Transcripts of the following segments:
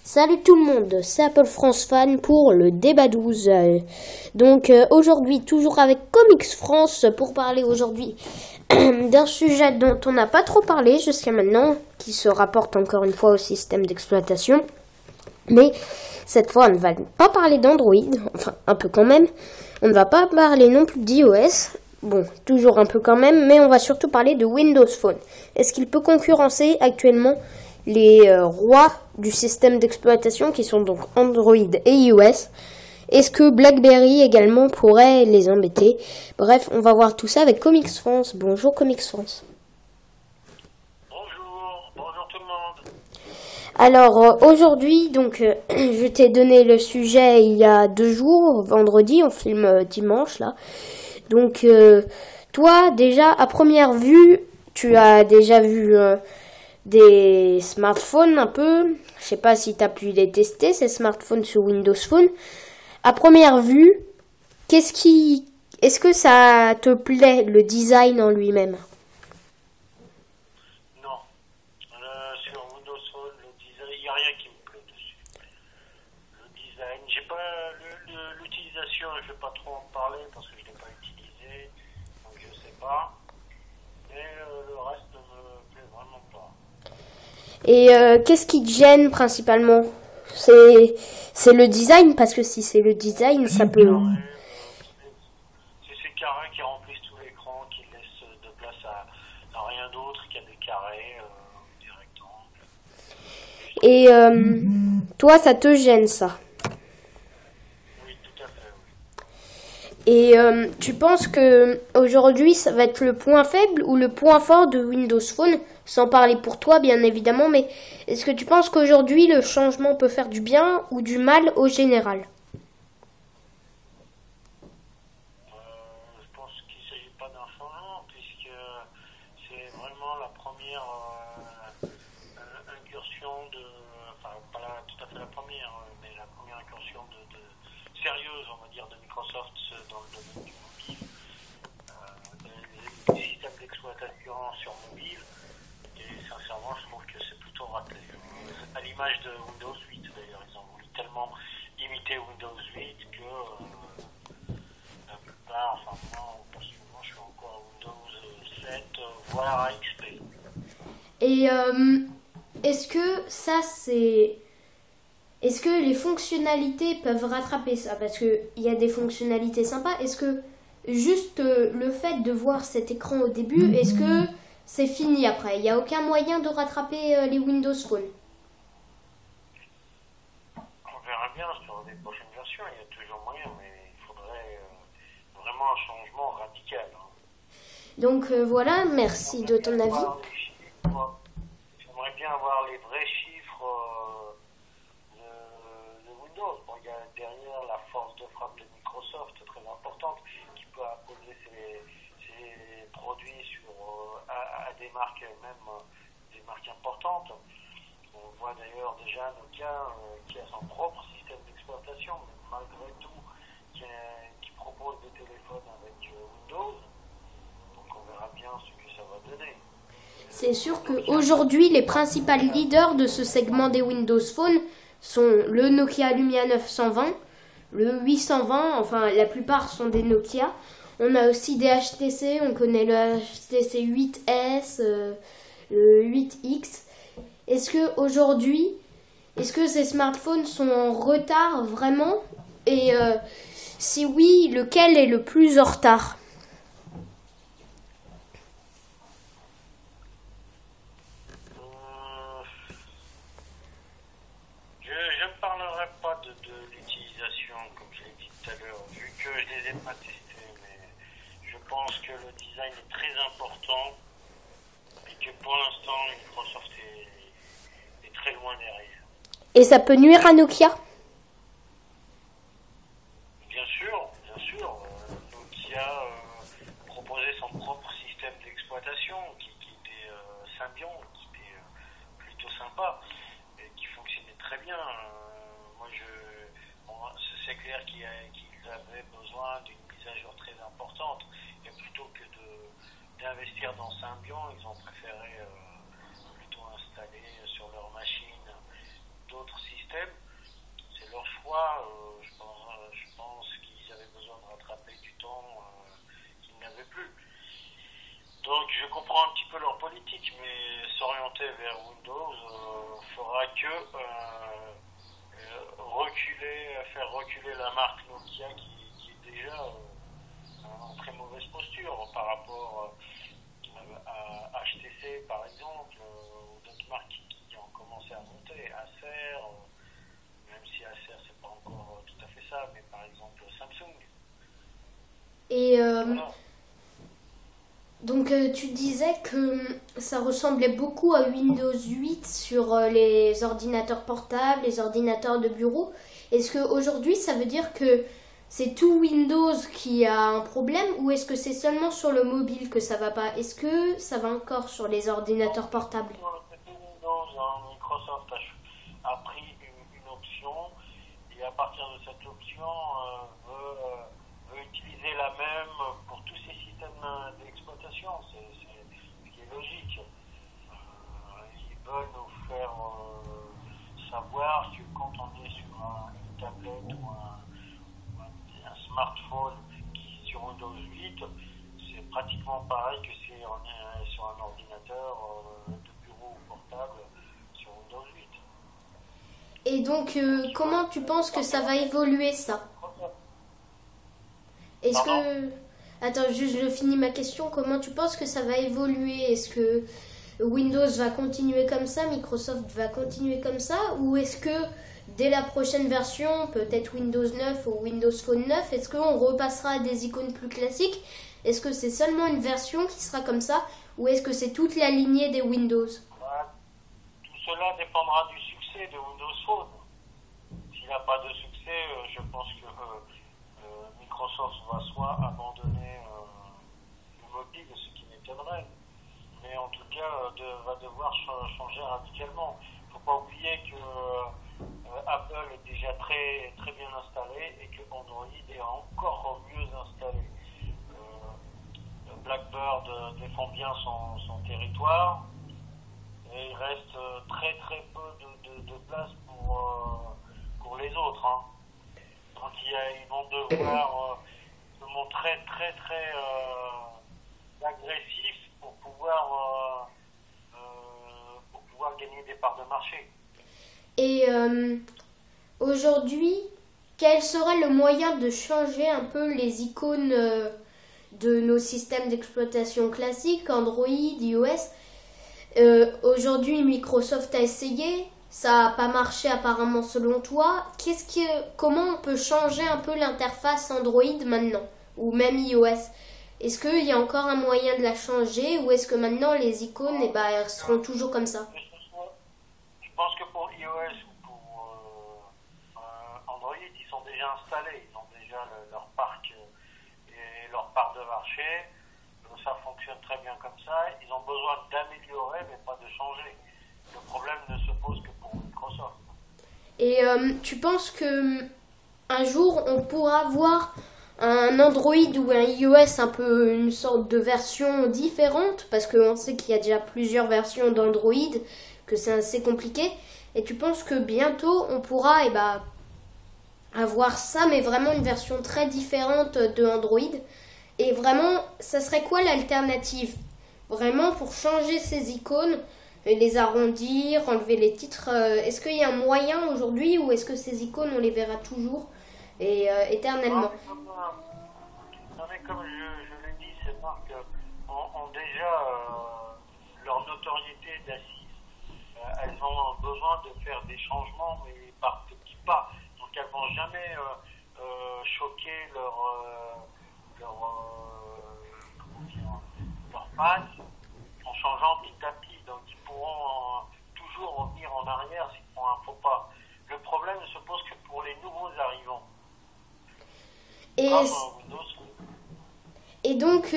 Salut tout le monde, c'est Apple France Fan pour le débat 12. Aujourd'hui, toujours avec Comics France pour parler aujourd'hui d'un sujet dont on n'a pas trop parlé jusqu'à maintenant, qui se rapporte encore une fois au système d'exploitation. Mais cette fois, on ne va pas parler d'Android, enfin un peu quand même. On ne va pas parler non plus d'iOS, bon, toujours un peu quand même, mais on va surtout parler de Windows Phone. Est-ce qu'il peut concurrencer actuellement les rois du système d'exploitation qui sont donc Android et iOS? Est-ce que BlackBerry également pourrait les embêter? Bref, on va voir tout ça avec Comics France. Bonjour Comics France. Bonjour tout le monde. Alors aujourd'hui, je t'ai donné le sujet il y a 2 jours, vendredi, on filme dimanche là. Donc toi déjà à première vue, tu as déjà vu des smartphones un peu. Je sais pas si tu as pu les tester, ces smartphones sur Windows Phone. À première vue, est-ce que ça te plaît, le design en lui-même? Non, sur Windows Phone, le design, il n'y a rien qui me plaît dessus. Le design, j'ai pas l'utilisation, je vais pas trop en parler parce que je l'ai pas utilisé, donc je sais pas. Mais le reste ne me plaît vraiment pas. Et qu'est-ce qui te gêne principalement? C'est le design, parce que si c'est le design, ça peut... C'est ces carrés qui remplissent tout l'écran, qui laissent de place à rien d'autre qu'à des carrés, des rectangles. Et toi, ça te gêne, ça? Oui, tout à fait, oui. Et tu penses que aujourd'hui, ça va être le point faible ou le point fort de Windows Phone? Sans parler pour toi, bien évidemment, mais est-ce que tu penses qu'aujourd'hui, le changement peut faire du bien ou du mal au général? Je pense qu'il ne s'agit pas d'un changement, puisque c'est vraiment la première incursion enfin pas tout à fait la première, mais la première incursion sérieuse, on va dire, de Microsoft dans le domaine du mobile, des systèmes d'exploitation sur mobile, et sincèrement, je trouve que c'est plutôt raté. À l'image de Windows 8, d'ailleurs, ils ont voulu tellement imiter Windows 8 que la plupart, enfin moi, personnellement, je suis encore à Windows 7, voire à XP. Et est-ce que ça, c'est... Est-ce que les fonctionnalités peuvent rattraper ça? Parce qu'il y a des fonctionnalités sympas. Est-ce que juste le fait de voir cet écran au début, est-ce que c'est fini après? Il n'y a aucun moyen de rattraper les Windows Phone? On verra bien sur les prochaines versions, il y a toujours moyen, mais il faudrait vraiment un changement radical. Donc voilà, merci de ton avis. J'aimerais bien avoir les vrais chiffres de Windows. Bon, il y a derrière la force de frappe de Microsoft très importante qui peut imposer ses produits à des marques, même des marques importantes. On voit d'ailleurs déjà Nokia qui a son propre système d'exploitation, mais malgré tout qui propose des téléphones avec Windows. Donc on verra bien ce que ça va donner. C'est sûr qu'aujourd'hui, les principaux leaders de ce segment des Windows Phone sont le Nokia Lumia 920, le 820, enfin la plupart sont des Nokia. On a aussi des HTC, on connaît le HTC 8S, le 8X. Est-ce que aujourd'hui, est-ce que ces smartphones sont en retard vraiment? Et si oui, lequel est le plus en retard? Je ne parlerai pas de l'utilisation, comme je l'ai dit tout à l'heure, vu que je ne les ai pas testés, mais je pense que le design est très important et que pour l'instant, Microsoft est très loin derrière. Et ça peut nuire à Nokia? Bien sûr, Nokia proposait son propre système d'exploitation qui était Symbian, qui était plutôt sympa et qui fonctionnait très bien. C'est clair qu'ils avaient besoin d'une mise à jour très importante et plutôt que d'investir dans Symbian, ils ont préféré plutôt installer sur leur machine d'autres systèmes. identique, mais s'orienter vers Windows fera que faire reculer la marque Nokia qui est déjà en très mauvaise posture par rapport à HTC par exemple, ou d'autres marques qui ont commencé à monter, Acer, même si Acer c'est pas encore tout à fait ça, mais par exemple Samsung. Et Voilà. donc tu disais que ça ressemblait beaucoup à Windows 8 sur les ordinateurs portables, les ordinateurs de bureau. Est-ce qu'aujourd'hui ça veut dire que c'est tout Windows qui a un problème ou est-ce que c'est seulement sur le mobile que ça va pas? Est-ce que ça va encore sur les ordinateurs portables? C'était Windows, hein. Microsoft a pris une option et à partir de cette option veut utiliser la même pour tous ces systèmes d'exploitation. C'est ce qui est logique. Ils veulent nous faire savoir que quand on est sur une tablette ou un smartphone qui est sur Windows 8, c'est pratiquement pareil que si on est sur un ordinateur de bureau ou portable sur Windows 8. Et donc comment tu penses que ça va évoluer ça? Est-ce que... Attends, juste je finis ma question. Comment tu penses que ça va évoluer? Est-ce que Windows va continuer comme ça, Microsoft va continuer comme ça? Ou est-ce que dès la prochaine version, peut-être Windows 9 ou Windows Phone 9, est-ce qu'on repassera à des icônes plus classiques? Est-ce que c'est seulement une version qui sera comme ça? Ou est-ce que c'est toute la lignée des Windows? Tout cela dépendra du succès de Windows Phone. S'il n'a pas de succès, je pense que Microsoft va soit abandonner le mobile, ce qui m'étonnerait, mais en tout cas va devoir changer radicalement. Il ne faut pas oublier que Apple est déjà très, très bien installé et que Android est encore mieux installé. Blackbird défend bien son territoire et il reste très très peu de place pour les autres. Hein. Donc ils vont devoir se montrer très très agressifs pour pouvoir gagner des parts de marché. Et aujourd'hui, quel serait le moyen de changer un peu les icônes de nos systèmes d'exploitation classiques, Android, iOS? Aujourd'hui, Microsoft a essayé, ça n'a pas marché apparemment selon toi. Comment on peut changer un peu l'interface Android maintenant, ou même iOS? Est-ce qu'il y a encore un moyen de la changer, ou est-ce que maintenant les icônes elles seront toujours comme ça? Je pense que pour iOS ou pour Android, ils sont déjà installés, ils ont déjà leur parc et leur part de marché. Ça fonctionne très bien comme ça. Ils ont besoin d'améliorer, mais pas de changer. Le problème ne se pose que pour Microsoft. Et tu penses que un jour on pourra voir un Android ou un iOS un peu une sorte de version différente, parce qu'on sait qu'il y a déjà plusieurs versions d'Android, que c'est assez compliqué. Et tu penses que bientôt on pourra avoir ça, mais vraiment une version très différente de Android? Et vraiment, ça serait quoi l'alternative? Vraiment pour changer ces icônes, les arrondir, enlever les titres. Est-ce qu'il y a un moyen aujourd'hui ou est-ce que ces icônes on les verra toujours et éternellement? Non mais comme je l'ai dit, ces marques ont déjà leur notoriété d'assise. Elles ont besoin de faire des changements, mais par petits pas. Donc elles vont jamais choquer leur passe en changeant petit à petit. Donc ils pourront toujours revenir en arrière s'ils font un faux pas. Le problème ne se pose que pour les nouveaux arrivants. Et donc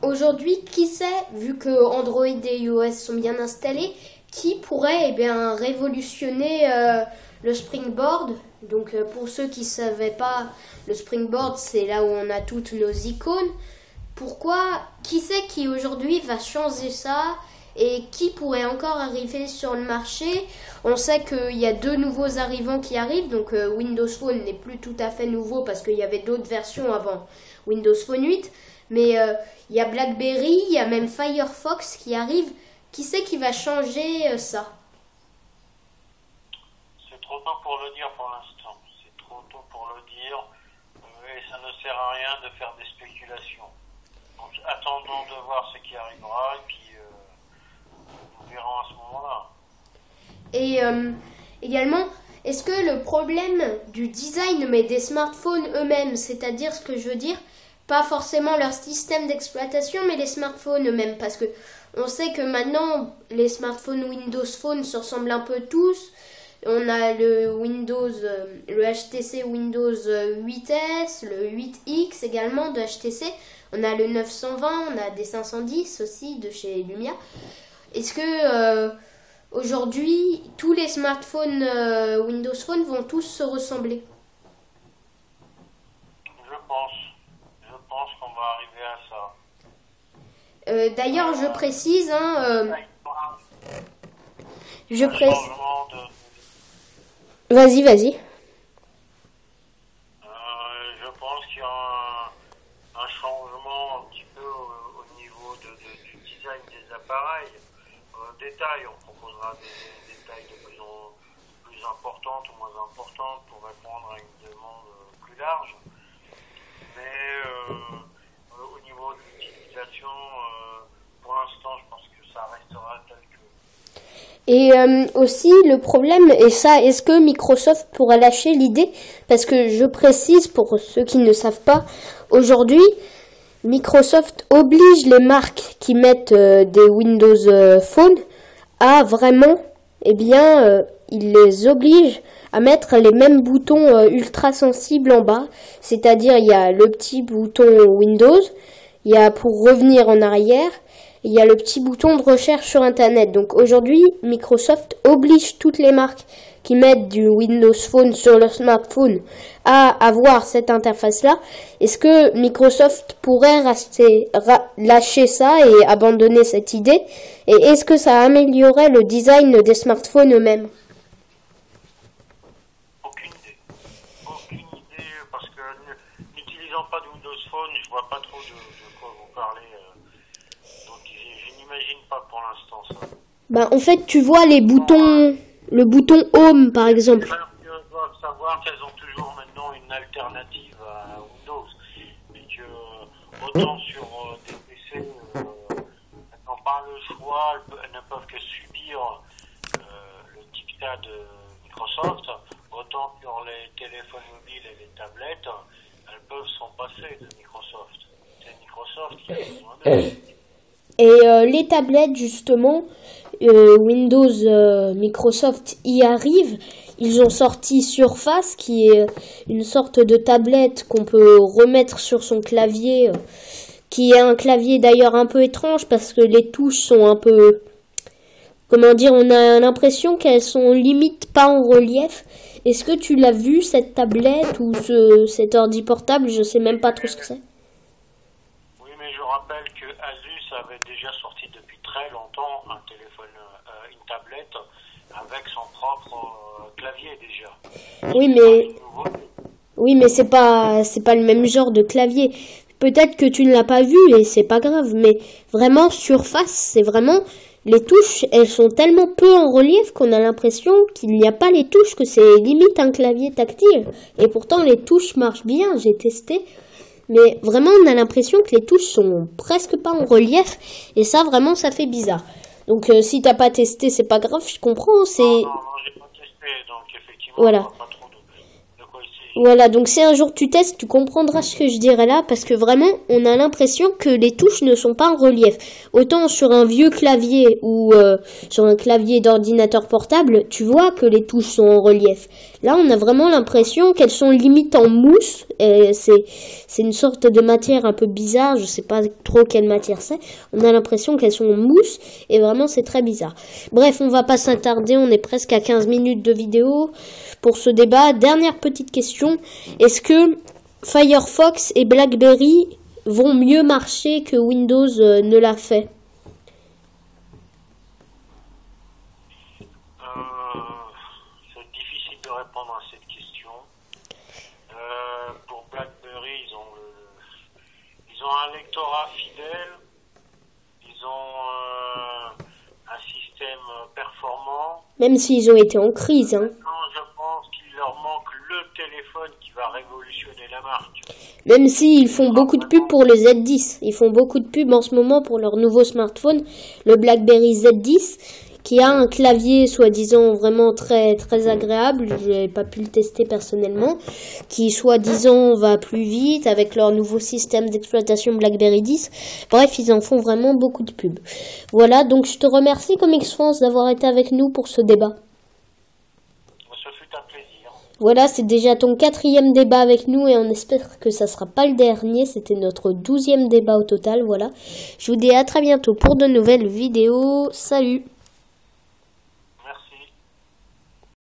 aujourd'hui, qui sait, vu que Android et iOS sont bien installés, qui pourrait révolutionner le Springboard? Donc pour ceux qui ne savaient pas, le Springboard c'est là où on a toutes nos icônes. Qui sait qui aujourd'hui va changer ça et qui pourrait encore arriver sur le marché? On sait qu'il y a 2 nouveaux arrivants qui arrivent, donc Windows Phone n'est plus tout à fait nouveau parce qu'il y avait d'autres versions avant Windows Phone 8, mais il y a BlackBerry, il y a même Firefox qui arrive. Qui c'est qui va changer ça? C'est trop tôt pour le dire pour l'instant. C'est trop tôt pour le dire. Et ça ne sert à rien de faire des spéculations. Donc attendons de voir ce qui arrivera et puis nous verrons à ce moment-là. Et également, est-ce que le problème du design mais des smartphones eux-mêmes, c'est-à-dire ce que je veux dire, pas forcément leur système d'exploitation mais les smartphones eux-mêmes, parce que on sait que maintenant les smartphones Windows Phone se ressemblent un peu tous. On a le Windows, le HTC Windows 8S, le 8X également de HTC. On a le 920, on a des 510 aussi de chez Lumia. Est-ce que aujourd'hui tous les smartphones Windows Phone vont tous se ressembler? Je pense qu'on va arriver à ça. D'ailleurs, je précise, Vas-y. Je pense qu'il y a un changement un petit peu au niveau du design des appareils. Détails, on proposera des détails de plus importantes ou moins importantes pour répondre à une demande plus large. Mais au niveau de l'utilisation, pour l'instant, je pense que ça restera tel que. Et aussi le problème, et ça, est-ce que Microsoft pourra lâcher l'idée? Parce que je précise pour ceux qui ne savent pas, aujourd'hui, Microsoft oblige les marques qui mettent des Windows Phone à vraiment, il les oblige à mettre les mêmes boutons ultra sensibles en bas. C'est-à-dire, il y a le petit bouton Windows, il y a pour revenir en arrière, il y a le petit bouton de recherche sur Internet. Donc aujourd'hui, Microsoft oblige toutes les marques qui mettent du Windows Phone sur leur smartphone à avoir cette interface-là. Est-ce que Microsoft pourrait lâcher ça et abandonner cette idée? Et est-ce que ça améliorerait le design des smartphones eux-mêmes? Aucune idée, parce que n'utilisant pas de Windows Phone, je vois pas trop de quoi vous parlez. Donc je n'imagine pas pour l'instant ça. En fait, tu vois les boutons, le bouton Home par exemple. Les marques doivent savoir qu'elles ont toujours maintenant une alternative à Windows. Et que autant sur des PC, elles n'ont pas le choix, elles ne peuvent que subir le dictat de Microsoft. Autant sur les téléphones mobiles et les tablettes, elles peuvent s'en passer de Microsoft. C'est Microsoft qui a besoin d'eux. Et les tablettes, justement, Windows, Microsoft y arrive. Ils ont sorti Surface, qui est une sorte de tablette qu'on peut remettre sur son clavier, qui est un clavier d'ailleurs un peu étrange parce que les touches sont un peu... Comment dire, on a l'impression qu'elles sont limite pas en relief. Est-ce que tu l'as vu, cette tablette ou cet ordi portable? Je sais même pas trop ce que c'est. Oui, mais je rappelle que Asus avait déjà sorti depuis très longtemps un téléphone, une tablette avec son propre clavier déjà. Oui, mais c'est pas le même genre de clavier. Peut-être que tu ne l'as pas vu et c'est pas grave, mais vraiment Surface, c'est vraiment les touches, elles sont tellement peu en relief qu'on a l'impression qu'il n'y a pas les touches, que c'est limite un clavier tactile. Et pourtant les touches marchent bien, j'ai testé. Mais vraiment, on a l'impression que les touches sont presque pas en relief. Et ça, vraiment, ça fait bizarre. Donc, si t'as pas testé, c'est pas grave, je comprends. Non, j'ai pas testé, donc effectivement, voilà. Je vois pas trop de quoi il s'agit. Voilà, donc si un jour tu testes, tu comprendras ce que je dirais là, parce que vraiment, on a l'impression que les touches ne sont pas en relief. Autant sur un vieux clavier ou sur un clavier d'ordinateur portable, tu vois que les touches sont en relief. Là, on a vraiment l'impression qu'elles sont limite en mousse. C'est une sorte de matière un peu bizarre, je sais pas trop quelle matière c'est. On a l'impression qu'elles sont en mousse et vraiment c'est très bizarre. Bref, on va pas s'attarder, on est presque à 15 minutes de vidéo pour ce débat. Dernière petite question, est-ce que Firefox et BlackBerry vont mieux marcher que Windows ne l'a fait? C'est difficile de répondre à cette question. Pour BlackBerry, ils ont un lectorat fidèle, ils ont Même s'ils ont été en crise. Hein. Non, je pense qu'il leur manque le téléphone qui va révolutionner la marque. Même s'ils font beaucoup de pubs pour le Z10. Ils font beaucoup de pubs en ce moment pour leur nouveau smartphone, le BlackBerry Z10, qui a un clavier soi-disant vraiment très très agréable. Je n'ai pas pu le tester personnellement. Qui soi-disant va plus vite avec leur nouveau système d'exploitation BlackBerry 10. Bref, ils en font vraiment beaucoup de pubs. Voilà, donc je te remercie Comics France d'avoir été avec nous pour ce débat. Ce fut un plaisir. Voilà, c'est déjà ton 4e débat avec nous et on espère que ça sera pas le dernier. C'était notre 12e débat au total, voilà. Je vous dis à très bientôt pour de nouvelles vidéos. Salut!